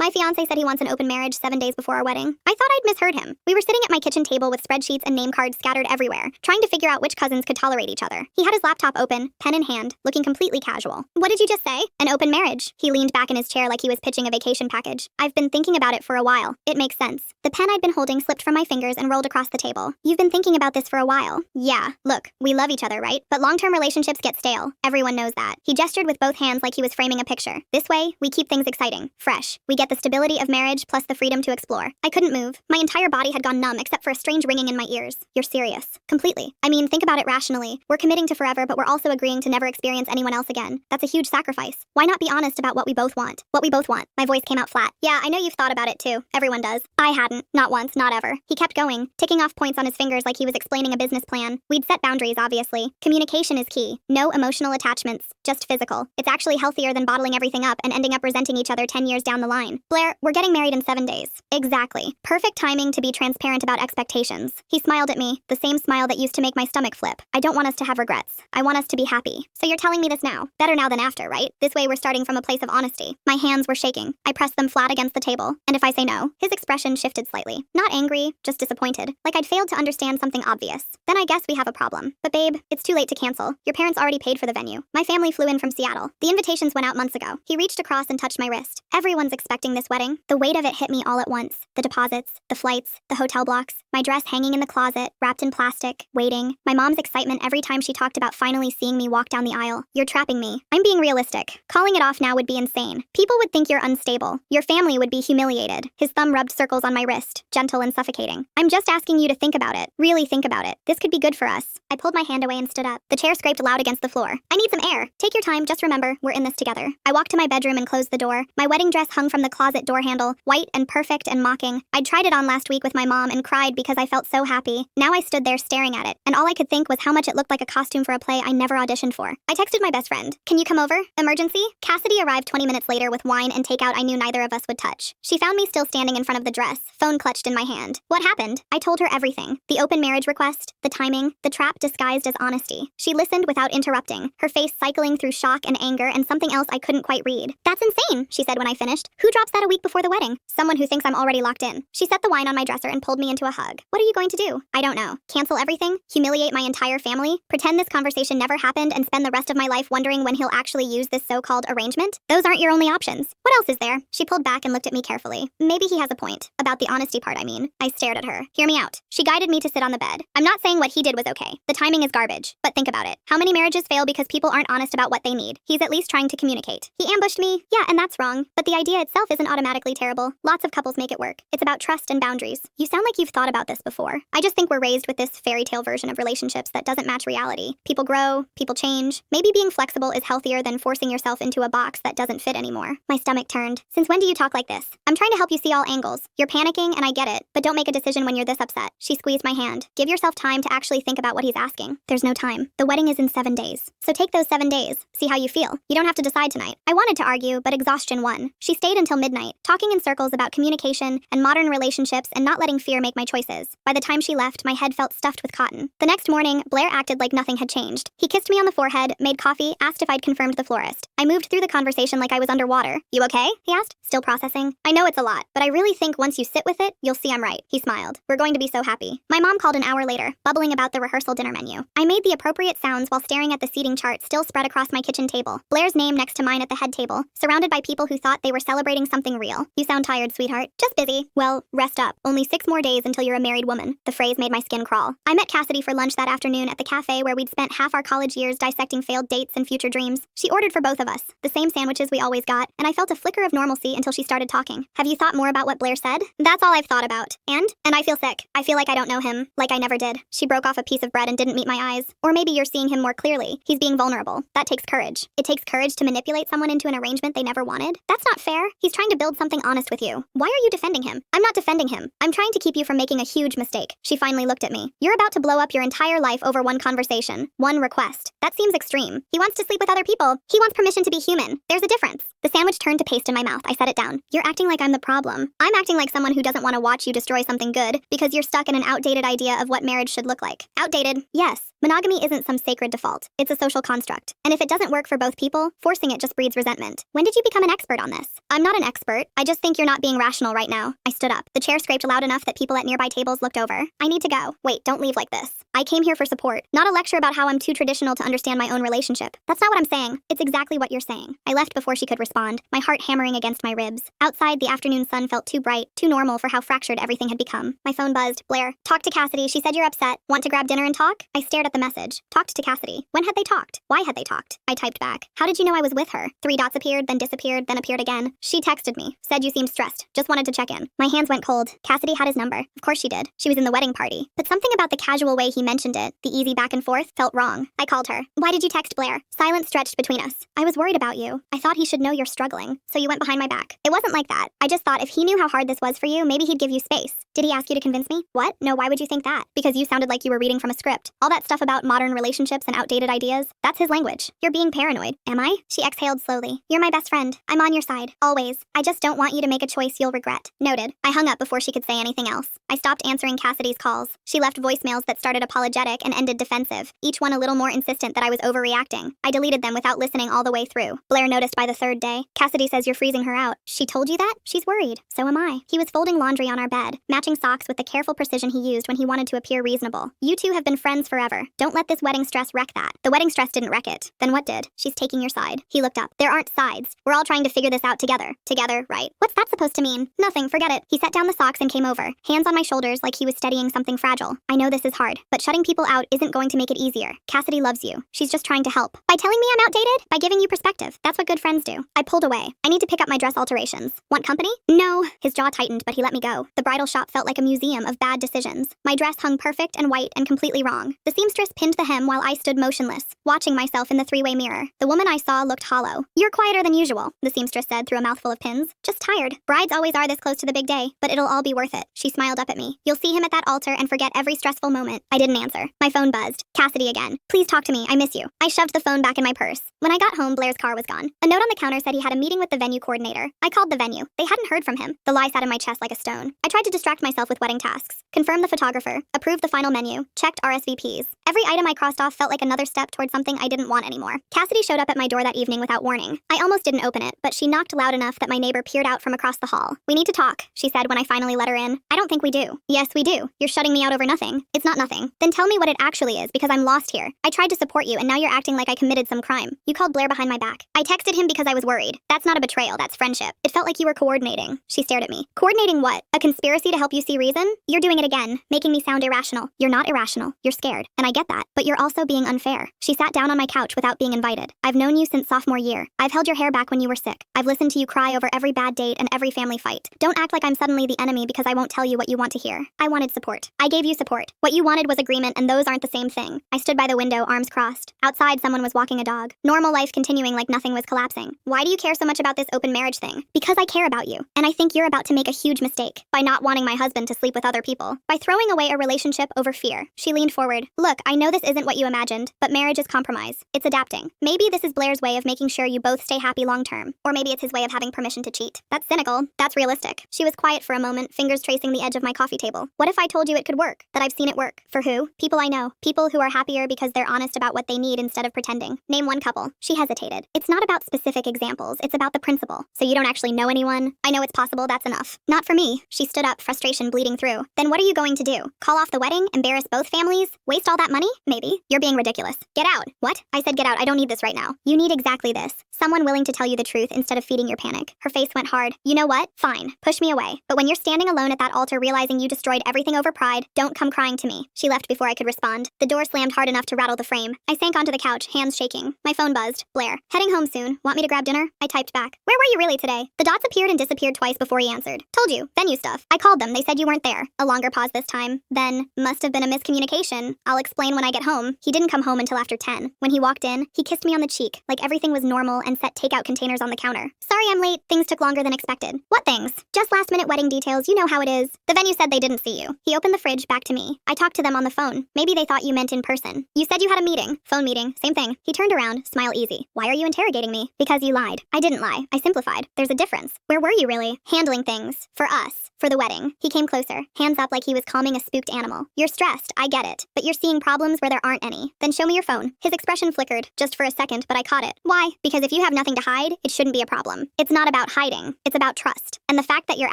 My fiancé said he wants an open marriage 7 days before our wedding. I thought I'd misheard him. We were sitting at my kitchen table with spreadsheets and name cards scattered everywhere, trying to figure out which cousins could tolerate each other. He had his laptop open, pen in hand, looking completely casual. What did you just say? An open marriage. He leaned back in his chair like he was pitching a vacation package. I've been thinking about it for a while. It makes sense. The pen I'd been holding slipped from my fingers and rolled across the table. You've been thinking about this for a while. Yeah, look, we love each other, right? But long-term relationships get stale. Everyone knows that. He gestured with both hands like he was framing a picture. This way, we keep things exciting, fresh. We get the stability of marriage plus the freedom to explore. I couldn't move. My entire body had gone numb except for a strange ringing in my ears. You're serious. Completely. I mean, think about it rationally. We're committing to forever, but we're also agreeing to never experience anyone else again. That's a huge sacrifice. Why not be honest about what we both want? What we both want. My voice came out flat. Yeah, I know you've thought about it too. Everyone does. I hadn't. Not once, not ever. He kept going, ticking off points on his fingers like he was explaining a business plan. We'd set boundaries, obviously. Communication is key. No emotional attachments, just physical. It's actually healthier than bottling everything up and ending up resenting each other 10 years down the line. Blair, we're getting married in 7 days. Exactly. Perfect timing to be transparent about expectations. He smiled at me, the same smile that used to make my stomach flip. I don't want us to have regrets. I want us to be happy. So you're telling me this now. Better now than after, right? This way we're starting from a place of honesty. My hands were shaking. I pressed them flat against the table. And if I say no, his expression shifted slightly. Not angry, just disappointed. Like I'd failed to understand something obvious. Then I guess we have a problem. But babe, it's too late to cancel. Your parents already paid for the venue. My family flew in from Seattle. The invitations went out months ago. He reached across and touched my wrist. Everyone's expecting this wedding. The weight of it hit me all at once. The deposits, the flights, the hotel blocks, my dress hanging in the closet, wrapped in plastic, waiting. My mom's excitement every time she talked about finally seeing me walk down the aisle. You're trapping me. I'm being realistic. Calling it off now would be insane. People would think you're unstable. Your family would be humiliated. His thumb rubbed circles on my wrist, gentle and suffocating. I'm just asking you to think about it. Really think about it. This could be good for us. I pulled my hand away and stood up. The chair scraped loud against the floor. I need some air. Take your time. Just remember, we're in this together. I walked to my bedroom and closed the door. My wedding dress hung from the closet door handle, white and perfect and mocking. I'd tried it on last week with my mom and cried because I felt so happy. Now I stood there staring at it, and all I could think was how much it looked like a costume for a play I never auditioned for. I texted my best friend. Can you come over? Emergency? Cassidy arrived 20 minutes later with wine and takeout I knew neither of us would touch. She found me still standing in front of the dress, phone clutched in my hand. What happened? I told her everything. The open marriage request, the timing, the trap disguised as honesty. She listened without interrupting, her face cycling through shock and anger and something else I couldn't quite read. That's insane, she said when I finished. Who drops that a week before the wedding? Someone who thinks I'm already locked in. She set the wine on my dresser and pulled me into a hug. What are you going to do? I don't know. Cancel everything? Humiliate my entire family? Pretend this conversation never happened and spend the rest of my life wondering when he'll actually use this so-called arrangement? Those aren't your only options. What else is there? She pulled back and looked at me carefully. Maybe he has a point. About the honesty part, I mean. I stared at her. Hear me out. She guided me to sit on the bed. I'm not saying what he did was okay. The timing is garbage. But think about it. How many marriages fail because people aren't honest about what they need? He's at least trying to communicate. He ambushed me. Yeah, and that's wrong. But the idea itself isn't automatically terrible. Lots of couples make it work. It's about trust and boundaries. You sound like you've thought about this before. I just think we're raised with this fairy tale version of relationships that doesn't match reality. People grow, people change. Maybe being flexible is healthier than forcing yourself into a box that doesn't fit anymore. My stomach turned. Since when do you talk like this? I'm trying to help you see all angles. You're panicking and I get it, but don't make a decision when you're this upset. She squeezed my hand. Give yourself time to actually think about what he's asking. There's no time. The wedding is in 7 days. So take those 7 days. See how you feel. You don't have to decide tonight. I wanted to argue, but exhaustion won. She stayed until midnight, talking in circles about communication and modern relationships and not letting fear make my choices. By the time she left, my head felt stuffed with cotton. The next morning, Blair acted like nothing had changed. He kissed me on the forehead, made coffee, asked if I'd confirmed the florist. I moved through the conversation like I was underwater. You okay? He asked, still processing. I know it's a lot, but I really think once you sit with it, you'll see I'm right. He smiled. We're going to be so happy. My mom called an hour later, bubbling about the rehearsal dinner menu. I made the appropriate sounds while staring at the seating chart still spread across my kitchen table. Blair's name next to mine at the head table, surrounded by people who thought they were celebrating something real. You sound tired, sweetheart. Just busy. Well, rest up. Only 6 more days until you're a married woman. The phrase made my skin crawl. I met Cassidy for lunch that afternoon at the cafe where we'd spent half our college years dissecting failed dates and future dreams. She ordered for both of us, the same sandwiches we always got, and I felt a flicker of normalcy until she started talking. Have you thought more about what Blair said? That's all I've thought about. And I feel sick. I feel like I don't know him, like I never did. She broke off a piece of bread and didn't meet my eyes. Or maybe you're seeing him more clearly. He's being vulnerable. That takes courage. It takes courage to manipulate someone into an arrangement they never wanted. That's not fair. He's trying to build something honest with you. Why are you defending him? I'm not defending him. I'm trying to keep you from making a huge mistake. She finally looked at me. You're about to blow up your entire life over one conversation, one request. That seems extreme. He wants to sleep with other people. He wants permission to be human. There's a difference. The sandwich turned to paste in my mouth. I set it down. You're acting like I'm the problem. I'm acting like someone who doesn't want to watch you destroy something good because you're stuck in an outdated idea of what marriage should look like. Outdated? Yes. Monogamy isn't some sacred default. It's a social construct. And if it doesn't work for both people, forcing it just breeds resentment. When did you become an expert on this? I'm not an expert. I just think you're not being rational right now. I stood up. The chair scraped loud enough that people at nearby tables looked over. I need to go. Wait, don't leave like this. I came here for support, not a lecture about how I'm too traditional to understand my own relationship. That's not what I'm saying. It's exactly what you're saying. I left before she could respond, my heart hammering against my ribs. Outside, the afternoon sun felt too bright, too normal for how fractured everything had become. My phone buzzed. Blair, talk to Cassidy. She said you're upset. Want to grab dinner and talk? I stared at the message. Talked to Cassidy. When had they talked? Why had they talked? I typed back. How did you know I was with her? 3 dots appeared, then disappeared, then appeared again. She texted me. Said you seemed stressed. Just wanted to check in. My hands went cold. Cassidy had his number. Of course she did. She was in the wedding party. But something about the casual way he mentioned it, the easy back and forth, felt wrong. I called her. Why did you text Blair? Silence stretched between us. I was worried about you. I thought he should know you're struggling. So you went behind my back. It wasn't like that. I just thought if he knew how hard this was for you, maybe he'd give you space. Did he ask you to convince me? What? No, why would you think that? Because you sounded like you were reading from a script. All that stuff about modern relationships and outdated ideas, that's his language. You're being paranoid. Am I? She exhaled slowly. You're my best friend. I'm on your side. Always. I just don't want you to make a choice you'll regret. Noted. I hung up before she could say anything else. I stopped answering Cassidy's calls. She left voicemails that started apologetic and ended defensive, each one a little more insistent that I was overreacting. I deleted them without listening all the way through. Blair noticed by the 3rd day. Cassidy says you're freezing her out. She told you that? She's worried. So am I. He was folding laundry on our bed, matching socks with the careful precision he used when he wanted to appear reasonable. You two have been friends forever. Don't let this wedding stress wreck that. The wedding stress didn't wreck it. Then what did? She's taking your side. He looked up. There aren't sides. We're all trying to figure this out together. Together, right? What's that supposed to mean? Nothing, forget it. He set down the socks and came over, hands on my shoulders like he was steadying something fragile. I know this is hard, but shutting people out isn't going to make it easier. Cassidy loves you. She's just trying to help. By telling me I'm outdated? By giving you perspective. That's what good friends do. I pulled away. I need to pick up my dress alterations. Want company? No. His jaw tightened, but he let me go. The bridal shop felt like a museum of bad decisions. My dress hung perfect and white and completely wrong. The seamstress pinned the hem while I stood motionless, watching myself in the 3-way mirror. The woman I saw looked hollow. You're quieter than usual, the seamstress said through a mouthful of pins. Just tired. Brides always are this close to the big day, but it'll all be worth it. She smiled up at me. You'll see him at that altar and forget every stressful moment. I didn't answer. My phone buzzed. Cassidy again. Please talk to me. I miss you. I shoved the phone back in my purse. When I got home, Blair's car was gone. A note on the counter said he had a meeting with the venue coordinator. I called the venue. They hadn't heard from him. The lie sat in my chest like a stone. I tried to distract myself with wedding tasks. Confirmed the photographer. Approved the final menu. Checked RSVPs. Every item I crossed off felt like another step towards something I didn't want anymore. Cassidy showed up at my door that evening without warning. I almost didn't open it, but she knocked loud enough that my neighbor peered out from across the hall. We need to talk, she said when I finally let her in. I don't think we do. Yes, we do. You're shutting me out over nothing. It's not nothing. Then tell me what it actually is, because I'm lost here. I tried to support you, and now you're acting like I committed some crime. You called Blair behind my back. I texted him because I was worried. That's not a betrayal, that's friendship. It felt like you were coordinating. She stared at me. Coordinating what? A conspiracy to help you see reason? You're doing it again, making me sound irrational. You're not irrational. You're scared. And I get that. But you're also being unfair. She sat down on my couch without being invited. I've known you since sophomore year. I've held your hair back when you were sick. I've listened to you cry over every bad date and every family fight. Don't act like I'm suddenly the enemy because I won't tell you what you want to hear. I wanted support. I gave you support. What you wanted was agreement, and those aren't the same thing. I stood by the window, arms crossed. Outside, someone was walking a dog. Normal life continuing like nothing was collapsing. Why do you care so much about this open marriage thing? Because I care about you. And I think you're about to make a huge mistake by not wanting my husband to sleep with other people. By throwing away a relationship over fear. She leaned forward. Look, I know this isn't what you imagined, but marriage is compromise. It's adapting. Maybe this is Blair's way of making sure you both stay happy long term. Or maybe it's his way of having permission to cheat. That's cynical. That's realistic. She was quiet for a moment, fingers tracing the edge of my coffee table. What if I told you it could work? That I've seen it work. For who? People I know. People who are happier because they're honest about what they need instead of pretending. Name one couple. She hesitated. It's not about specific examples. It's about the principle. So you don't actually know anyone? I know it's possible. That's enough. Not for me. She stood up, frustration bleeding through. Then what are you going to do? Call off the wedding? Embarrass both families? Waste all that money? Maybe. You're being ridiculous. Get out. What? I said get out. I don't need this right now. You need exactly this. Someone willing to tell you the truth instead of feeding your panic. Her face went hard. You know what? Fine. Push me away. But when you're standing alone at that altar realizing you destroyed everything over pride, don't come crying to me. She left before I could respond. The door slammed hard enough to rattle the frame. I sank onto the couch, hands shaking. My phone buzzed. Blair. Heading home soon. Want me to grab dinner? I typed back. Where were you really today? The dots appeared and disappeared twice before he answered. Told you. Venue stuff. I called them. They said you weren't there. A longer pause this time. Then, must have been a miscommunication. I'll explain when I get home. He didn't come home until after 10. When he walked in, he kissed me on the cheek, like everything was normal, and set takeout containers on the counter. Sorry I'm late. Things took longer than expected. What things? Just last minute wedding details. You know how it is. The venue said they didn't see you. He opened the fridge back to me. I talked to them on the phone. Maybe they thought you meant in person. You said you had a meeting. Phone meeting. Same thing. He turned around, smile easy. Why are you interrogating me? Because you lied. I didn't lie. I simplified. There's a difference. Where were you really? Handling things. For us. For the wedding. He came closer, hands up like he was calming a spooked animal. You're stressed, I get it. But you're seeing problems where there aren't any. Then show me your phone. His expression flickered, just for a second, but I caught it. Why? Because if you have nothing to hide, it shouldn't be a problem. It's not about hiding. It's about trust. And the fact that you're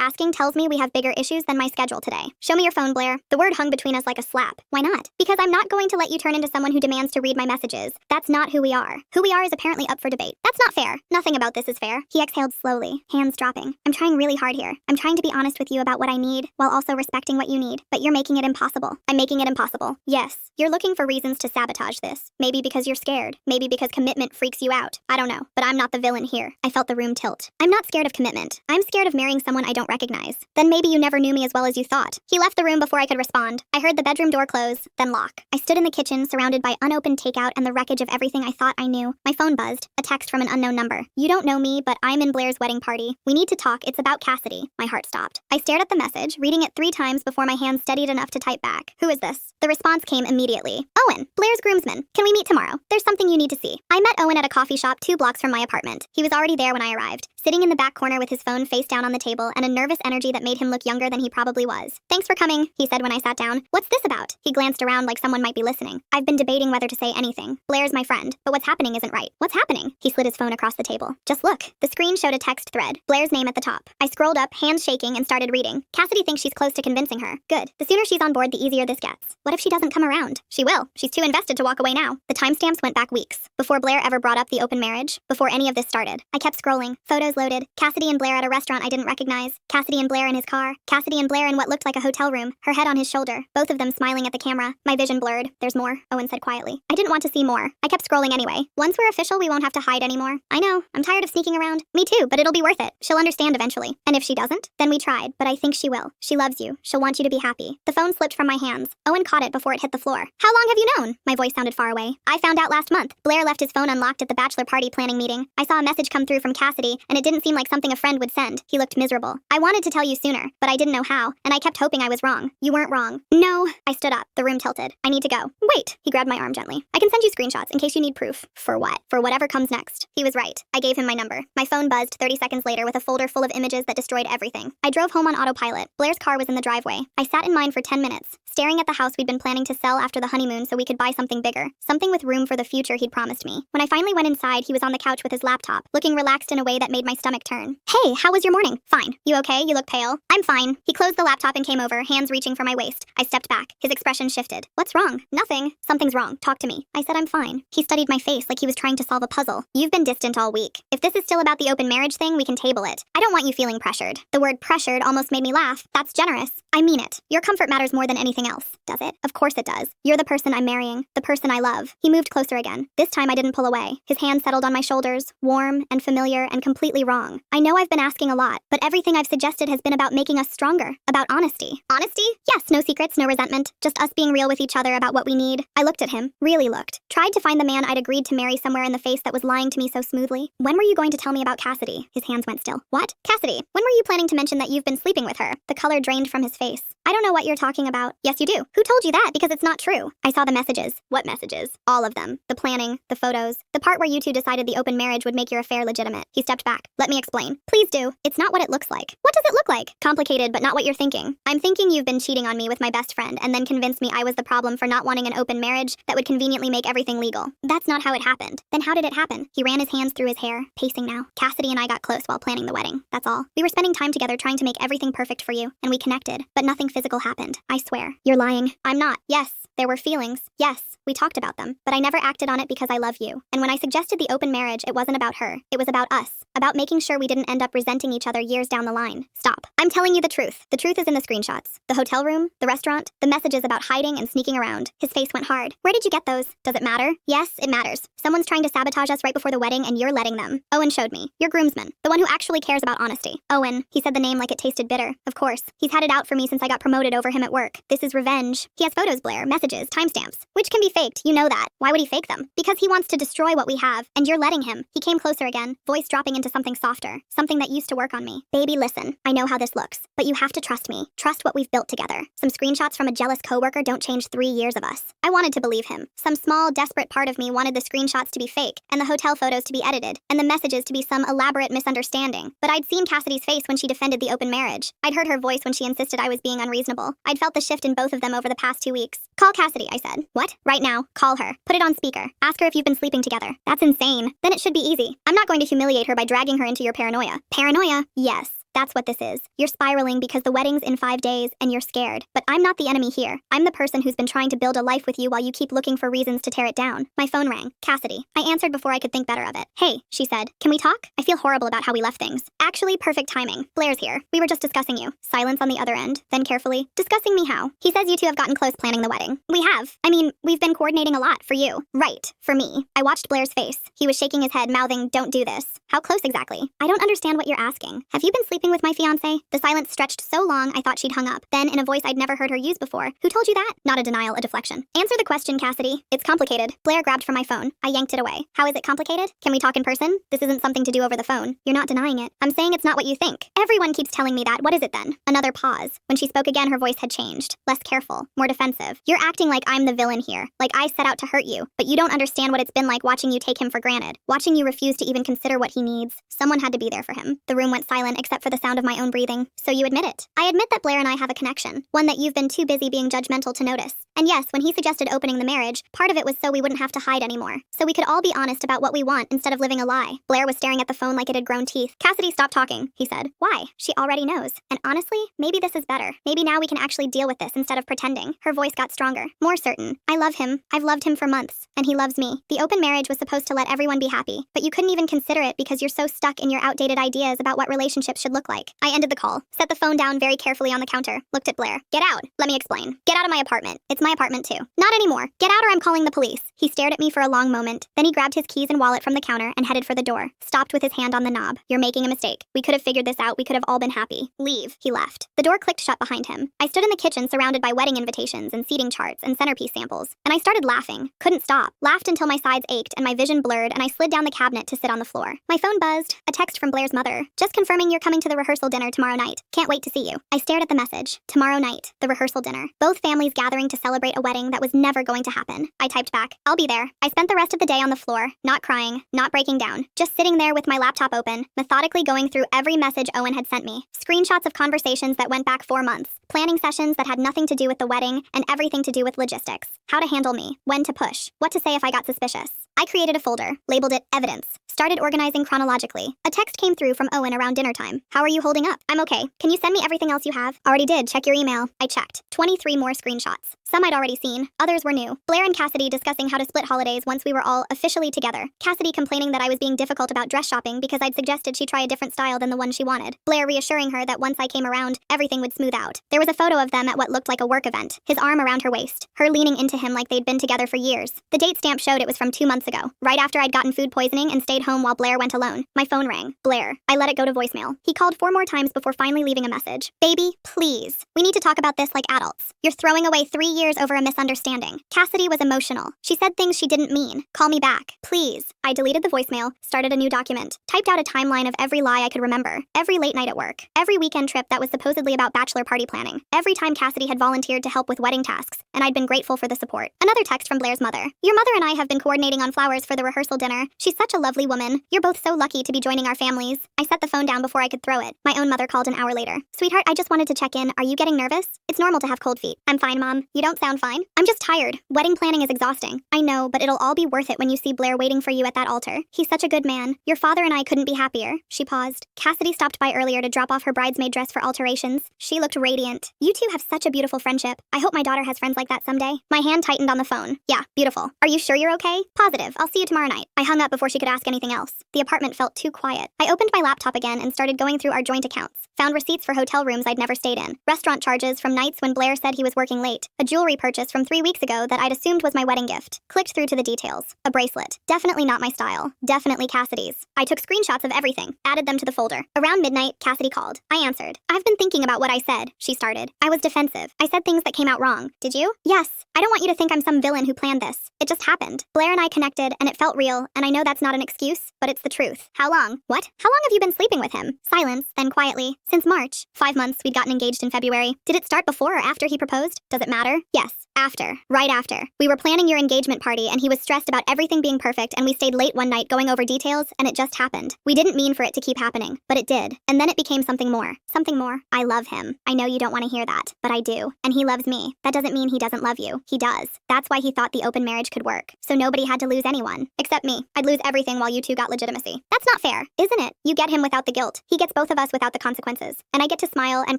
asking tells me we have bigger issues than my schedule today. Show me your phone, Blair. The word hung between us like a slap. Why not? Because I'm not going to let you turn into someone who demands to read my messages. That's not who we are. Who we are is apparently up for debate. That's not fair. Nothing about this is fair. He exhaled slowly, hands dropping. I'm trying really hard here. I'm trying to be honest with you about what I need, while also respecting what you need. But you're making it impossible. I'm making it impossible. Yes, you're looking for reasons to sabotage this. Maybe because you're scared. Maybe because commitment freaks you out. I don't know. But I'm not the villain here. I felt the room tilt. I'm not scared of commitment. I'm scared of marrying someone I don't recognize. Then maybe you never knew me as well as you thought. He left the room before I could respond. I heard the bedroom door close, then lock. I stood in the kitchen, surrounded by unopened takeout and the wreckage of everything I thought I knew. My phone buzzed. A text from an unknown number. You don't know me, but I'm in Blair's wedding party. We need to talk. It's about Cassidy. My heart stopped. I stared at the message, reading it 3 times before my hands steadied enough to type back. Who is this? The response came immediately. Owen, Blair's groomsman. Can we meet tomorrow? There's something you need to see. I met Owen at a coffee shop 2 blocks from my apartment. He was already there when I arrived, sitting in the back corner with his phone face down on the table and a nervous energy that made him look younger than he probably was. Thanks for coming, he said when I sat down. What's this about? He glanced around like someone might be listening. I've been debating whether to say anything. Blair's my friend, but what's happening isn't right. What's happening? He slid his phone across the table. Just look. The screen showed a text thread. Blair's name at the top. I scrolled up, hands shaking, and started reading. Cassidy thinks she's close to convincing her. Good. The sooner she's on board, the easier this gets. What if she doesn't come around? She will. She's too invested to walk away now. The timestamps went back weeks. Before Blair ever brought up the open marriage. Before any of this started. I kept scrolling. Photos loaded. Cassidy and Blair at a restaurant I didn't recognize. Cassidy and Blair in his car. Cassidy and Blair in what looked like a hotel room. Her head on his shoulder. Both of them smiling at the camera. My vision blurred. There's more, Owen said quietly. I didn't want to see more. I kept scrolling anyway. Once we're official, we won't have to hide anymore. I know. I'm tired of sneaking around. Me too, but it'll be worth it. She'll understand eventually. And if she doesn't, then we tried. But I think she will. She loves you. She'll want you to be happy. The phone slipped from my hands. Owen caught it before it hit the floor. How long have you known? My voice sounded far away. I found out last month. Blair left his phone unlocked at the bachelor party planning meeting. I saw a message come through from Cassidy, and it didn't seem like something a friend would send. He looked miserable. I wanted to tell you sooner, but I didn't know how, and I kept hoping I was wrong. You weren't wrong. No. I stood up. The room tilted. I need to go. Wait. He grabbed my arm gently. I can send you screenshots in case you need proof. For what? For whatever comes next. He was right. I gave him my number. My phone buzzed 30 seconds later with a folder full of images that destroyed everything. I drove home on autopilot. Blair's car was in the driveway. I sat in mine for 10 minutes, staring at the house we'd been planning to sell after the honeymoon so we could buy something bigger. Something with room for the future he'd promised me. When I finally went inside, he was on the couch with his laptop, looking relaxed in a way that made my stomach turn. Hey, how was your morning? Fine. You okay? You look pale. I'm fine. He closed the laptop and came over, hands reaching for my waist. I stepped back. His expression shifted. What's wrong? Nothing. Something's wrong. Talk to me. I said I'm fine. He studied my face like he was trying to solve a puzzle. You've been distant all week. If this is still about the open marriage thing, we can table it. I don't want you feeling pressured. The word pressured almost made me laugh. That's generous. I mean it. Your comfort matters more than anything else. Does it? Of course it does. You're the person I'm marrying. The person I love. He moved closer again. This time I didn't pull away. His hand settled on my shoulders, warm and familiar and completely wrong. I know I've been asking a lot, but everything I've suggested has been about making us stronger. About honesty. Honesty? Yes, no secrets, no resentment. Just us being real with each other about what we need. I looked at him. Really looked. Tried to find the man I'd agreed to marry somewhere in the face that was lying to me so smoothly. When were you going to tell me about Cassidy? His hands went still. What? Cassidy. When were you planning to mention that you've been sleeping with her? The color drained from his face. I don't know what you're talking about. Yes, you do. Who told you that? Because it's not true. I saw the messages. What messages? All of them. The planning, the photos, the part where you two decided the open marriage would make your affair legitimate. He stepped back. Let me explain. Please do. It's not what it looks like. What does it look like? Complicated, but not what you're thinking. I'm thinking you've been cheating on me with my best friend and then convinced me I was the problem for not wanting an open marriage that would conveniently make everything legal. That's not how it happened. Then how did it happen? He ran his hands through his hair, pacing now. Cassidy and I got close while planning the wedding. That's all. We were spending time together trying to make everything perfect for you, and we connected, but nothing physical happened. I swear. You're lying. I'm not. Yes, there were feelings. Yes, we talked about them, but I never acted on it because I love you. And when I suggested the open marriage, it wasn't about her. It was about us. About making sure we didn't end up resenting each other years down the line. Stop. I'm telling you the truth. The truth is in the screenshots. The hotel room, the restaurant, the messages about hiding and sneaking around. His face went hard. Where did you get those? Does it matter? Yes, it matters. Someone's trying to sabotage us right before the wedding and you're letting them. Owen showed me. Your groomsman. The one who actually cares about honesty. Owen. He said the name like it tasted bitter. Of course. He's had it out for me since I got promoted over him at work. This is revenge. He has photos, Blair. Messages. messages, timestamps, which can be faked, you know that. Why would he fake them? Because he wants to destroy what we have, and you're letting him. He came closer again, voice dropping into something softer, something that used to work on me. Baby, listen, I know how this looks, but you have to trust me. Trust what we've built together. Some screenshots from a jealous coworker don't change 3 years of us. I wanted to believe him. Some small, desperate part of me wanted the screenshots to be fake, and the hotel photos to be edited, and the messages to be some elaborate misunderstanding. But I'd seen Cassidy's face when she defended the open marriage. I'd heard her voice when she insisted I was being unreasonable. I'd felt the shift in both of them over the past 2 weeks. Call Cassidy, I said. What? Right now. Call her. Put it on speaker. Ask her if you've been sleeping together. That's insane. Then it should be easy. I'm not going to humiliate her by dragging her into your paranoia. Paranoia? Yes. That's what this is. You're spiraling because the wedding's in 5 days and you're scared. But I'm not the enemy here. I'm the person who's been trying to build a life with you while you keep looking for reasons to tear it down. My phone rang. Cassidy. I answered before I could think better of it. Hey, she said. Can we talk? I feel horrible about how we left things. Actually, perfect timing. Blair's here. We were just discussing you. Silence on the other end. Then carefully. Discussing me how? He says you two have gotten close planning the wedding. We have. I mean, we've been coordinating a lot for you. Right. For me. I watched Blair's face. He was shaking his head, mouthing, don't do this. How close exactly? I don't understand what you're asking. Have you been sleeping with my fiancé? The silence stretched so long I thought she'd hung up. Then, in a voice I'd never heard her use before, who told you that? Not a denial, a deflection. Answer the question, Cassidy. It's complicated. Blair grabbed from my phone. I yanked it away. How is it complicated? Can we talk in person? This isn't something to do over the phone. You're not denying it. I'm saying it's not what you think. Everyone keeps telling me that. What is it then? Another pause. When she spoke again, her voice had changed. Less careful. More defensive. You're acting like I'm the villain here. Like I set out to hurt you. But you don't understand what it's been like watching you take him for granted. Watching you refuse to even consider what he needs. Someone had to be there for him. The room went silent except for the sound of my own breathing. So you admit it? I admit that Blair and I have a connection, one that you've been too busy being judgmental to notice. And yes, when he suggested opening the marriage, part of it was so we wouldn't have to hide anymore. So we could all be honest about what we want instead of living a lie. Blair was staring at the phone like it had grown teeth. Cassidy, stop talking, he said. Why? She already knows. And honestly, maybe this is better. Maybe now we can actually deal with this instead of pretending. Her voice got stronger, more certain. I love him. I've loved him for months. And he loves me. The open marriage was supposed to let everyone be happy. But you couldn't even consider it because you're so stuck in your outdated ideas about what relationships should look like. I ended the call, set the phone down very carefully on the counter, looked at Blair. Get out. Let me explain. Get out of my apartment. It's my apartment too. Not anymore. Get out or I'm calling the police. He stared at me for a long moment. Then he grabbed his keys and wallet from the counter and headed for the door. Stopped with his hand on the knob. You're making a mistake. We could have figured this out. We could have all been happy. Leave. He left. The door clicked shut behind him. I stood in the kitchen surrounded by wedding invitations and seating charts and centerpiece samples. And I started laughing. Couldn't stop. Laughed until my sides ached and my vision blurred and I slid down the cabinet to sit on the floor. My phone buzzed. A text from Blair's mother. Just confirming you're coming to the rehearsal dinner tomorrow night. Can't wait to see you. I stared at the message. Tomorrow night. The rehearsal dinner. Both families gathering to celebrate a wedding that was never going to happen. I typed back. I'll be there. I spent the rest of the day on the floor, not crying, not breaking down, just sitting there with my laptop open, methodically going through every message Owen had sent me. Screenshots of conversations that went back 4 months. Planning sessions that had nothing to do with the wedding and everything to do with logistics. How to handle me, when to push, what to say if I got suspicious. I created a folder, labeled it Evidence. Started organizing chronologically. A text came through from Owen around dinner time. How are you holding up? I'm okay. Can you send me everything else you have? Already did. Check your email. I checked. 23 more screenshots. Some I'd already seen. Others were new. Blair and Cassidy discussing how to split holidays once we were all officially together. Cassidy complaining that I was being difficult about dress shopping because I'd suggested she try a different style than the one she wanted. Blair reassuring her that once I came around, everything would smooth out. There was a photo of them at what looked like a work event. His arm around her waist. Her leaning into him like they'd been together for years. The date stamp showed it was from 2 months ago. Right after I'd gotten food poisoning and stayed home while Blair went alone. My phone rang. Blair. I let it go to voicemail. He called 4 more times before finally leaving a message. Baby, please. We need to talk about this like adults. You're throwing away 3 years over a misunderstanding. Cassidy was emotional. She said things she didn't mean. Call me back. Please. I deleted the voicemail, started a new document, typed out a timeline of every lie I could remember, every late night at work, every weekend trip that was supposedly about bachelor party planning, every time Cassidy had volunteered to help with wedding tasks, and I'd been grateful for the support. Another text from Blair's mother. Your mother and I have been coordinating on flowers for the rehearsal dinner. She's such a lovely woman. You're both so lucky to be joining our families. I set the phone down before I could throw it. My own mother called an hour later. Sweetheart, I just wanted to check in. Are you getting nervous? It's normal to have cold feet. I'm fine, Mom. You don't sound fine. I'm just tired. Wedding planning is exhausting. I know, but it'll all be worth it when you see Blair waiting for you at that altar. He's such a good man. Your father and I couldn't be happier. She paused. Cassidy stopped by earlier to drop off her bridesmaid dress for alterations. She looked radiant. You two have such a beautiful friendship. I hope my daughter has friends like that someday. My hand tightened on the phone. Yeah, beautiful. Are you sure you're okay? Positive. I'll see you tomorrow night. I hung up before she could ask anything else. The apartment felt too quiet. I opened my laptop again and started going through our joint accounts. Found receipts for hotel rooms I'd never stayed in. Restaurant charges from nights when Blair said he was working late. A jewelry purchase from 3 weeks ago that I'd assumed was my wedding gift. Clicked through to the details. A bracelet. Definitely not my style. Definitely Cassidy's. I took screenshots of everything. Added them to the folder. Around midnight, Cassidy called. I answered. I've been thinking about what I said, she started. I was defensive. I said things that came out wrong. Did you? Yes. I don't want you to think I'm some villain who planned this. It just happened. Blair and I connected, and it felt real, and I know that's not an excuse, but it's the truth. How long? What? How long have you been sleeping with him? Silence, then quietly. Since March. 5 months. We'd gotten engaged in February. Did it start before or after he proposed? Does it matter? Yes. After. Right after. We were planning your engagement party, and he was stressed about everything being perfect, and we stayed late one night going over details, and it just happened. We didn't mean for it to keep happening, but it did. And then it became something more. Something more. I love him. I know you don't want to hear that, but I do. And he loves me. That doesn't mean he doesn't love you. He does. That's why he thought the open marriage could work. So nobody had to lose anyone. Except me. I'd lose everything while you two got legitimacy. That's not fair, isn't it? You get him without the guilt. He gets both of us without the consequences. And I get to smile and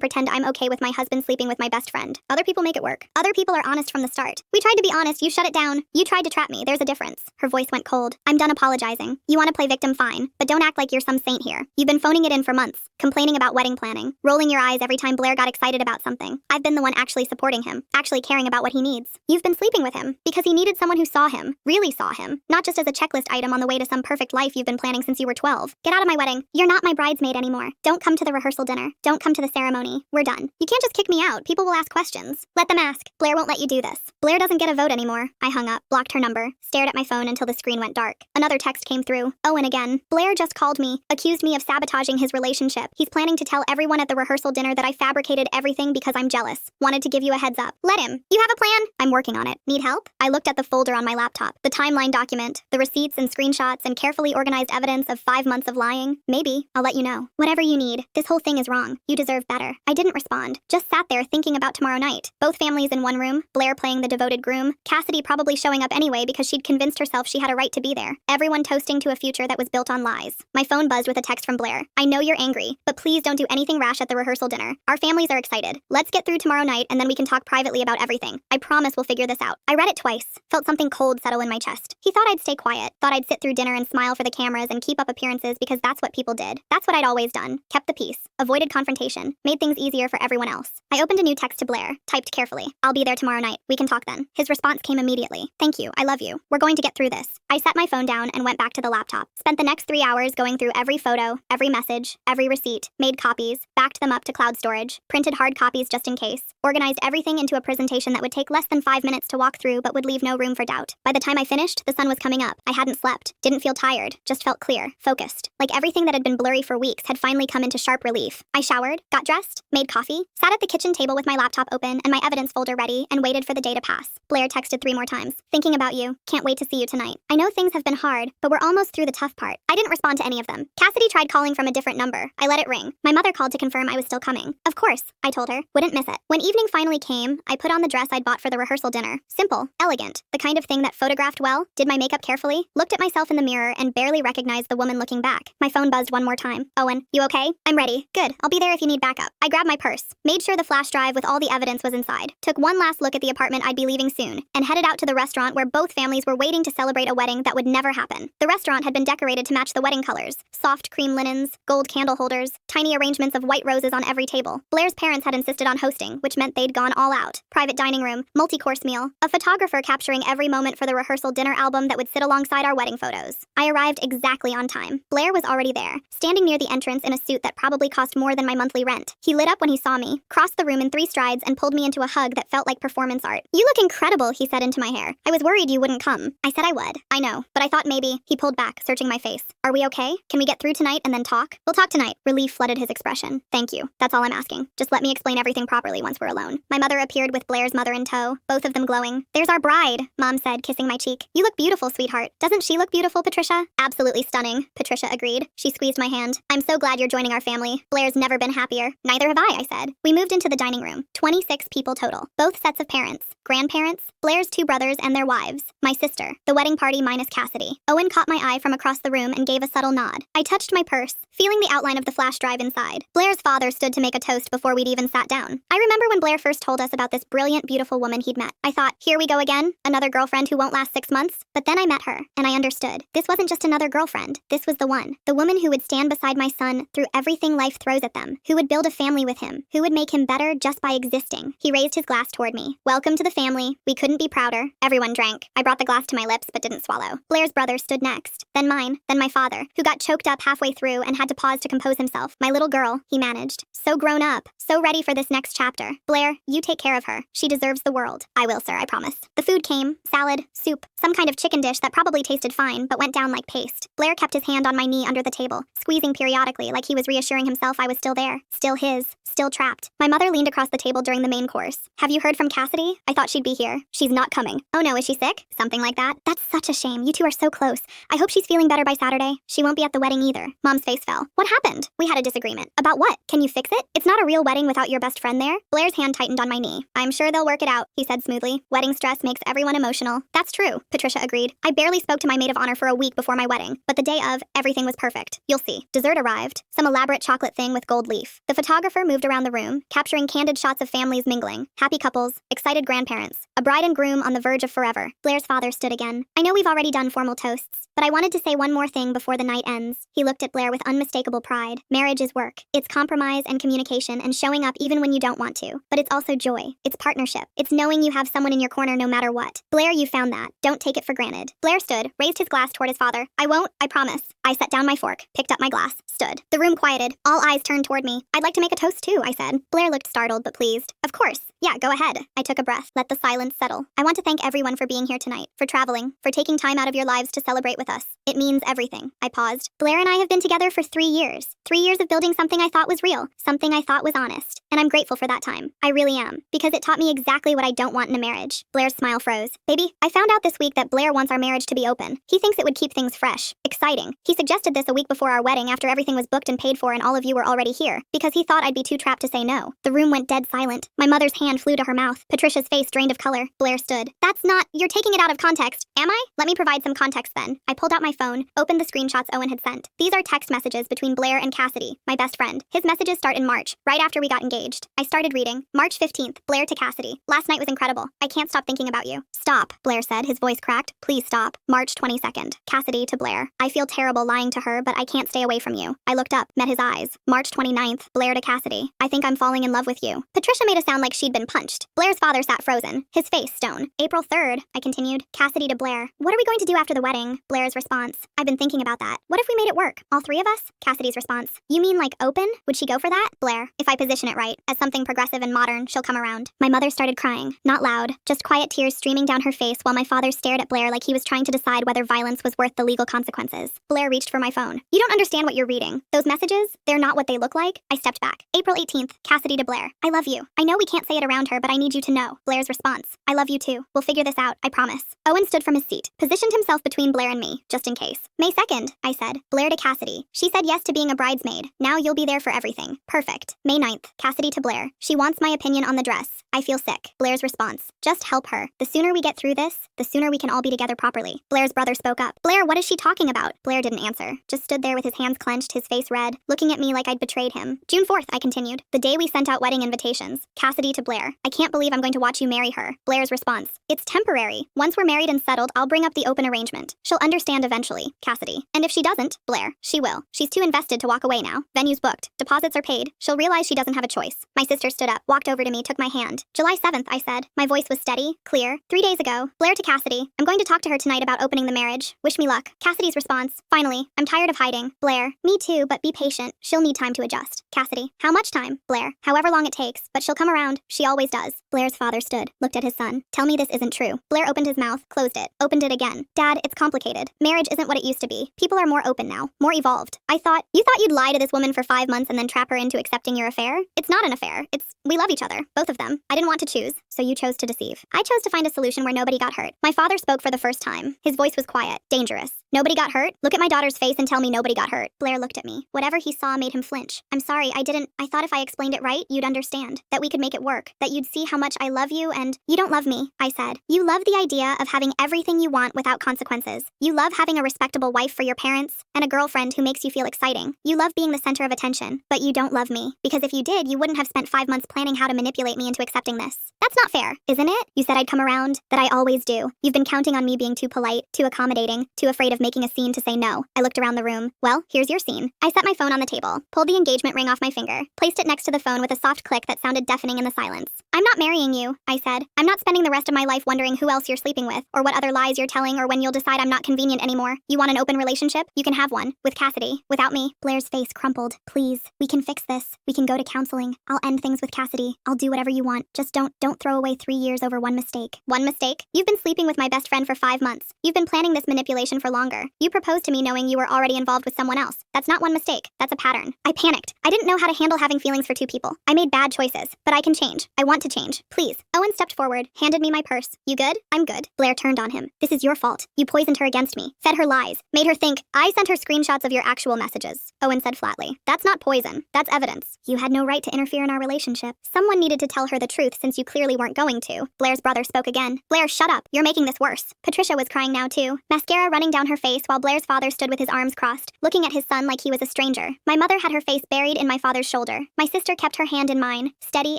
pretend I'm okay with my husband sleeping with my best friend. Other people make it work. Other people are honest from the start. We tried to be honest, you shut it down. You tried to trap me, there's a difference. Her voice went cold. I'm done apologizing. You want to play victim, fine. But don't act like you're some saint here. You've been phoning it in for months. Complaining about wedding planning. Rolling your eyes every time Blair got excited about something. I've been the one actually supporting him. Actually caring about what he needs. You've been sleeping with him. Because he needed someone who saw him. Really saw him. Not just as a checklist item on the way to some perfect life you've been planning since you were 12. Get out of my wedding. You're not my bridesmaid anymore. Don't come to the rehearsal dinner. Don't come to the ceremony. We're done. You can't just kick me out. People will ask questions. Let them ask. Blair won't let you do this. Blair doesn't get a vote anymore. I hung up, blocked her number, stared at my phone until the screen went dark. Another text came through. Owen again. Blair just called me, accused me of sabotaging his relationship. He's planning to tell everyone at the rehearsal dinner that I fabricated everything because I'm jealous. Wanted to give you a heads up. Let him. You have a plan? I'm working on it. Need help? I looked at the folder on my laptop, the timeline document, the receipts and screenshots and carefully organized evidence of 5 months of lying. Maybe. I'll let you know. Whatever you need. This whole thing is wrong. You deserve better. I didn't respond. Just sat there thinking about tomorrow night. Both families in one room, Blair playing the devoted groom, Cassidy probably showing up anyway because she'd convinced herself she had a right to be there. Everyone toasting to a future that was built on lies. My phone buzzed with a text from Blair. I know you're angry, but please don't do anything rash at the rehearsal dinner. Our families are excited. Let's get through tomorrow night and then we can talk privately about everything. I promise we'll figure this out. I read it twice. Felt something cold settle in my chest. He thought I'd stay quiet. Thought I'd sit through dinner and smile for the cameras and keep up appearances because that's what people did. That's what I'd always done. Kept the peace. Avoided confrontation. Made things easier for everyone else. I opened a new text to Blair. Typed carefully. I'll be there tomorrow night. We can talk then. His response came immediately. Thank you. I love you. We're going to get through this. I set my phone down and went back to the laptop. Spent the next 3 hours going through every photo, every message, every receipt, made copies, backed them up to cloud storage, printed hard copies just in case, organized everything into a presentation that would take less than 5 minutes to walk through but would leave no room for doubt. By the time I finished, the sun was coming up. I hadn't slept, didn't feel tired, just felt clear, focused. Like everything that had been blurry for weeks had finally come into sharp relief. I showered, got dressed, made coffee, sat at the kitchen table with my laptop open and my evidence folder ready, and waited for the day to pass. Blair texted 3 more times. Thinking about you. Can't wait to see you tonight. I know things have been hard, but we're almost through the tough part. I didn't respond to any of them. Cassidy tried calling from a different number. I let it ring. My mother called to confirm I was still coming. Of course, I told her. Wouldn't miss it. When evening finally came, I put on the dress I'd bought for the rehearsal dinner. Simple, elegant, the kind of thing that photographed well, did my makeup carefully, looked at myself in the mirror and barely recognized the woman looking back. My phone buzzed one more time. Owen, you okay? I'm ready. Good, I'll be there if you need backup. I grabbed my purse, made sure the flash drive with all the evidence was inside, took one last look at the apartment I'd be leaving soon, and headed out to the restaurant where both families were waiting to celebrate a wedding that would never happen. The restaurant had been decorated to match the wedding colors. Soft cream linens, gold candle holders, tiny arrangements of white roses on every table. Blair's parents had insisted on hosting, which meant they'd gone all out. Private dining room, multi-course meal, a photographer capturing every moment for the rehearsal dinner album that would sit alongside our wedding photos. I arrived exactly on time. Blair was already there, standing near the entrance in a suit that probably cost more than my monthly rent. He lit up when he saw me, crossed the room in 3 strides and pulled me into a hug that felt like performance art. You look incredible, he said into my hair. I was worried you wouldn't come. I said I would. I know, but I thought maybe. He pulled back, searching my face. Are we okay? Can we get through tonight and then talk? We'll talk tonight. Relief flooded his expression. Thank you. That's all I'm asking. Just let me explain everything properly once we're alone. My mother appeared with Blair's mother in tow, both of them glowing. There's our bride, Mom said, kissing my cheek. You look beautiful, sweetheart. Doesn't she look beautiful, Patricia? Absolutely stunning, Patricia agreed. She squeezed my hand. I'm so glad you're joining our family. Blair's never been happier. Neither have I said. We moved into the dining room. 26 people total. Both sets of parents. Grandparents, Blair's 2 brothers and their wives, my sister, the wedding party minus Cassidy. Owen caught my eye from across the room and gave a subtle nod. I touched my purse, feeling the outline of the flash drive inside. Blair's father stood to make a toast before we'd even sat down. I remember when Blair first told us about this brilliant, beautiful woman he'd met. I thought, here we go again, another girlfriend who won't last 6 months. But then I met her, and I understood. This wasn't just another girlfriend. This was the one. The woman who would stand beside my son through everything life throws at them, who would build a family with him, who would make him better just by existing. He raised his glass toward me. Welcome to the family. We couldn't be prouder. Everyone drank. I brought the glass to my lips but didn't swallow. Blair's brother stood next. Then mine. Then my father, who got choked up halfway through and had to pause to compose himself. My little girl, he managed. So grown up. So ready for this next chapter. Blair, you take care of her. She deserves the world. I will, sir, I promise. The food came. Salad, soup, some kind of chicken dish that probably tasted fine but went down like paste. Blair kept his hand on my knee under the table, squeezing periodically like he was reassuring himself I was still there. Still his. Still trapped. My mother leaned across the table during the main course. Have you heard from Cassidy? I thought she'd be here. She's not coming. Oh no, is she sick? Something like that? That's such a shame. You two are so close. I hope she's feeling better by Saturday. She won't be at the wedding either. Mom's face fell. What happened? We had a disagreement. About what? Can you fix it? It's not a real wedding without your best friend there. Blair's hand tightened on my knee. I'm sure they'll work it out, he said smoothly. Wedding stress makes everyone emotional. That's true, Patricia agreed. I barely spoke to my maid of honor for a week before my wedding, but the day of, everything was perfect. You'll see. Dessert arrived. Some elaborate chocolate thing with gold leaf. The photographer moved around the room, capturing candid shots of families mingling, happy couples, excited grandparents, a bride and groom on the verge of forever. Blair's father stood again. I know we've already done formal toasts, but I wanted to say one more thing before the night ends. He looked at Blair with unmistakable pride. Marriage is work. It's compromise and communication and showing up even when you don't want to. But it's also joy. It's partnership. It's knowing you have someone in your corner no matter what. Blair, you found that. Don't take it for granted. Blair stood, raised his glass toward his father. I won't, I promise. I set down my fork, picked up my glass, stood. The room quieted. All eyes turned toward me. I'd like to make a toast too, I said. Blair looked startled but pleased. Of course. Yeah, go ahead. I took a breath. Let the silence settle. I want to thank everyone for being here tonight, for traveling, for taking time out of your lives to celebrate with us. It means everything. I paused. Blair and I have been together for 3 years. 3 years of building something I thought was real, something I thought was honest. And I'm grateful for that time. I really am. Because it taught me exactly what I don't want in a marriage. Blair's smile froze. Baby, I found out this week that Blair wants our marriage to be open. He thinks it would keep things fresh, exciting. He suggested this a week before our wedding after everything was booked and paid for and all of you were already here, because he thought I'd be too trapped to say no. The room went dead silent. My mother's hand flew to her mouth. Patricia's face drained of color. Blair stood. That's not, you're taking it out of context. Am I? Let me provide some context then. I pulled out my phone, opened the screenshots Owen had sent. These are text messages between Blair and Cassidy, my best friend. His messages start in March, right after we got engaged. I started reading. March 15th, Blair to Cassidy. Last night was incredible. I can't stop thinking about you. Stop, Blair said, his voice cracked. Please stop. March 22nd, Cassidy to Blair. I feel terrible lying to her, but I can't stay away from you. I looked up, met his eyes. March 29th, Blair to Cassidy. I think I'm falling in love with you. Patricia made it sound like she'd been punched. Blair's father sat frozen, his face stone. April 3rd, I continued. Cassidy to Blair. What are we going to do after the wedding? Blair's response. I've been thinking about that. What if we made it work? All three of us? Cassidy's response. You mean like open? Would she go for that? Blair. If I position it right, as something progressive and modern, she'll come around. My mother started crying. Not loud, just quiet tears streaming down her face while my father stared at Blair like he was trying to decide whether violence was worth the legal consequences. Blair reached for my phone. You don't understand what you're reading. Those messages, they're not what they look like. I stepped back. April 18th, Cassidy to Blair. I love you. I know we can't say it around her, but I need you to know. Blair's response. I love you too. We'll figure this out, I promise. Owen stood from his seat, positioned himself between Blair and me, just in case. May 2nd, I said. Blair to Cassidy. She said yes to being a bridesmaid. Now you'll be there for everything. Perfect. May 9th, Cassidy to Blair. She wants my opinion on the dress. I feel sick. Blair's response. Just help her. The sooner we get through this, the sooner we can all be together properly. Blair's brother spoke up. Blair, what is she talking about? Blair didn't answer. Just stood there with his hands clenched, his face red, looking at me like I'd betrayed him. June 4th, I continued. The day we sent out wedding invitations. Cassidy to Blair. I can't believe I'm going to watch you marry her. Blair's response. It's temporary. Once we're married and settled, I'll bring up the open arrangement. She'll understand eventually. Cassidy. And if she doesn't, Blair, she will. She's too invested to walk away now. Venue's booked. Deposits are paid. She'll realize she doesn't have a choice. My sister stood up, walked over to me, took my hand. July 7th, I said. My voice was steady, clear. 3 days ago. Blair to Cassidy. I'm going to talk to her tonight about opening the marriage. Wish me luck. Cassidy's response. Finally, I'm tired of hiding. Blair. Me too, but be patient. She'll need time to adjust. Cassidy. How much time? Blair. However long it takes, but she'll come around. She always does. Blair's father stood, looked at his son. Tell me this isn't true. Blair opened his mouth, closed it, opened it again. Dad, it's complicated. Marriage isn't what it used to be. People are more open now, more evolved. You thought you'd lie to this woman for 5 months and then trap her into accepting your affair? It's not an affair. We love each other, both of them. I didn't want to choose, so you chose to deceive. I chose to find a solution where nobody got hurt. My father spoke for the first time. His voice was quiet, dangerous. Nobody got hurt? Look at my daughter's face and tell me nobody got hurt. Blair looked at me. Whatever he saw made him flinch. I'm sorry, I thought if I explained it right, you'd understand. That we could make it work. That you'd see how much I love you and you don't love me, I said. You love the idea of having everything you want without consequences. You love having a respectable wife for your parents and a girlfriend who makes you feel exciting. You love being the center of attention, but you don't love me. Because if you did, you wouldn't have spent 5 months planning how to manipulate me into accepting this. That's not fair, isn't it? You said I'd come around, that I always do. You've been counting on me being too polite, too accommodating, too afraid of making a scene to say no. I looked around the room. Well, here's your scene. I set my phone on the table, pulled the engagement ring off my finger, placed it next to the phone with a soft click that sounded deafening in the silence. I'm not marrying you, I said. I'm not spending the rest of my life wondering who else you're sleeping with, or what other lies you're telling, or when you'll decide I'm not convenient anymore. You want an open relationship? You can have one. With Cassidy. Without me. Blair's face crumpled. Please. We can fix this. We can go to counseling. I'll end things with Cassidy. I'll do whatever you want. Just don't throw away 3 years over one mistake. One mistake? You've been sleeping with my best friend for 5 months. You've been planning this manipulation for longer. You proposed to me knowing you were already involved with someone else. That's not one mistake. That's a pattern. I panicked. I didn't know how to handle having feelings for two people. I made bad choices, but I can change. I want to change. Please. Owen stepped forward, handed me my purse. You good? I'm good. Blair turned on him. This is your fault. You poisoned her against me, fed her lies, made her think. I sent her screenshots of your actual messages. Owen said flatly. That's not poison. That's evidence. You had no right to interfere in our relationship. Someone needed to tell her the truth since you clearly weren't going to. Blair's brother spoke again. Blair, shut up. You're making this worse. Patricia was crying now too, mascara running down her face while Blair's father stood with his arms crossed, looking at his son like he was a stranger. My mother had her face buried in my father's shoulder. My sister kept her hand in mine, steady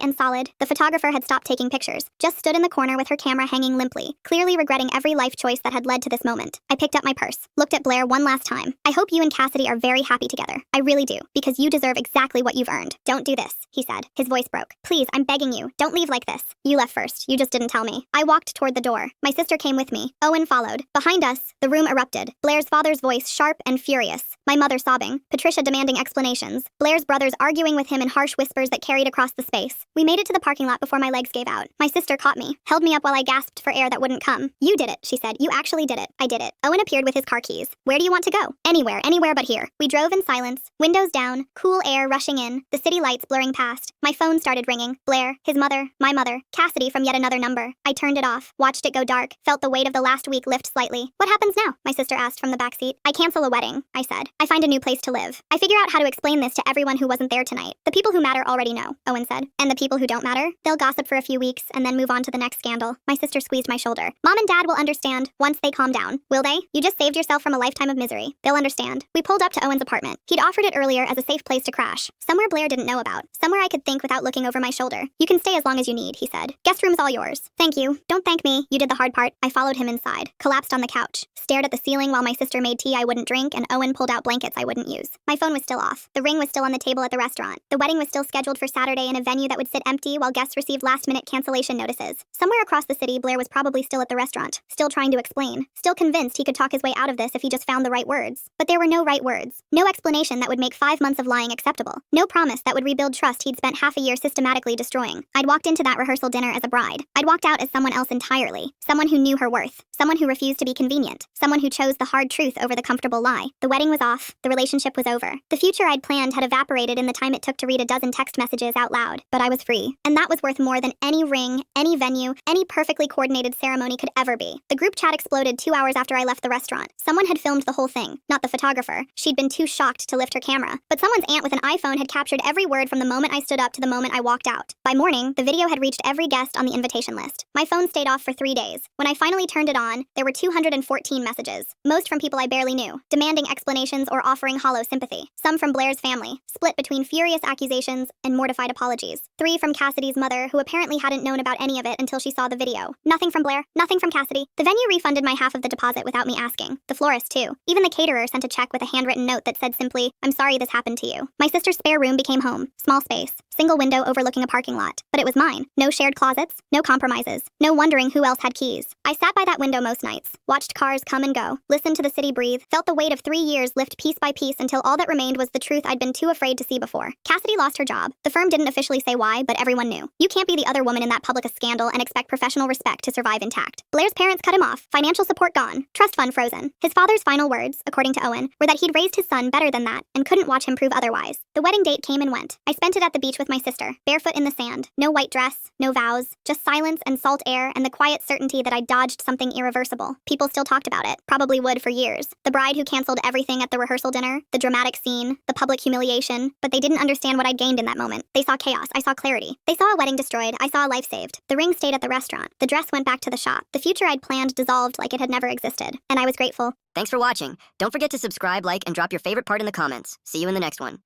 and solid. The photographer had stopped taking pictures, just stood in the corner with her camera hanging limply, clearly regretting every life choice that had led to this moment. I picked up my purse, looked at Blair one last time. I hope you and Cassidy are very happy together. I really do, because you deserve exactly what you've earned. Don't do this, he said. His voice broke. Please, I'm begging you, don't leave like this. You left first. You just didn't tell me. I walked toward the door. My sister came with me. Owen followed. Behind us, the room erupted. Blair's father's voice sharp and furious. My mother sobbing. Patricia demanding explanations. Blair's brothers arguing with him in harsh whispers that carried across the space. We made it to the parking lot before my legs gave out. My sister caught me, held me up while I gasped for air that wouldn't come. You did it, she said. You actually did it. I did it. Owen appeared with his car keys. Where do you want to go? Anywhere but here. We drove in silence, windows down, cool air rushing in, the city lights blurring past. My phone started ringing. Blair, his mother, my mother, Cassidy from yet another number. I turned it off, watched it go dark, felt the weight of the last week lift slightly. What happens now? My sister asked from the backseat. I cancel a wedding, I said. I find a new place to live. I figure out how to explain this to everyone who wasn't there tonight. The people who matter already know, Owen said. And the people who don't matter? They'll gossip for a few weeks and then move on to the next scandal. My sister squeezed my shoulder. Mom and Dad will understand once they calm down. Will they? You just saved yourself from a lifetime of misery. They'll understand. We pulled up to Owen's apartment. He'd offered it earlier as a safe place to crash. Somewhere Blair didn't know about. Somewhere I could think without looking over my shoulder. You can stay as long as you need, he said. Guest room's all yours. Thank you. Don't thank me. You did the hard part. I followed him inside, collapsed on the couch, stared at the ceiling while my sister made tea I wouldn't drink and Owen pulled out blankets I wouldn't use. My phone was still off. The ring was still on the table at the restaurant. The wedding was still scheduled for Saturday in a venue that would sit empty while guests received last-minute cancellation notices. Somewhere across the city, Blair was probably still at the restaurant, still trying to explain, still convinced he could talk his way out of this if he just found the right words. But there were no right words. No explanation that would make 5 months of lying acceptable. No promise that would rebuild trust he'd spent half a year systematically destroying. I'd walked into that rehearsal dinner as a bride. I'd walked out as someone else entirely. Someone who knew her worth. Someone who refused to be convenient. Someone who chose the hard truth over the comfortable lie. The wedding was off. The relationship was over. The future I'd planned had evaporated in the time it took to read a dozen text messages out loud. But I was free. And that was worth more than any ring, any venue, any perfectly coordinated ceremony could ever be. The group chat exploded 2 hours after I left the restaurant. Someone had filmed the whole thing. Not the photographer. She'd been too shocked to lift her camera. But someone's aunt with an iPhone had captured every word from the moment I stood up to the moment I walked out. By morning, the video had reached every guest on the invitation list. My phone stayed off for 3 days. When I finally turned it on, there were 214 messages. Most from people I barely knew, demanding explanations or offering hollow sympathy. Some from Blair's family, split between furious accusations and mortified apologies. 3 from Cassidy's mother, who apparently hadn't known about any of it until she saw the video. Nothing from Blair, nothing from Cassidy. The venue refunded my half of the deposit without me asking. The florist, too. Even the caterer sent a check with a handwritten note that said simply, "I'm sorry this happened to you." My sister's spare room became home. Small space. Single window overlooking a parking lot. But it was mine. No shared closets. No compromises. No wondering who else had keys. I sat by that window most nights. Watched cars come and go. Listened to the city breathe. Felt the weight of 3 years lift piece by piece until all that remained was the truth I'd been too afraid to see before. Cassidy lost her job. The firm didn't officially say why, but everyone knew. You can't be the other woman in that public scandal and expect professional respect to survive intact. Blair's parents cut him off. Financial support gone. Trust fund frozen. His father's final words, according to Owen, were that he'd raised his son better than that and couldn't watch him prove otherwise. The wedding date came and went. I spent it at the beach with my sister, barefoot in the sand. No white dress, no vows, just silence and salt air and the quiet certainty that I'd dodged something irreversible. People still talked about it, probably would for years. The bride who canceled everything at the rehearsal dinner, the dramatic scene, the public humiliation, but they didn't understand what I'd gained in that moment. They saw chaos, I saw clarity. They saw a wedding destroyed, I saw a life saved. The ring stayed at the restaurant. The dress went back to the shop. The future I'd planned dissolved like it had never existed. And I was grateful. Thanks for watching. Don't forget to subscribe, like, and drop your favorite part in the comments. See you in the next one.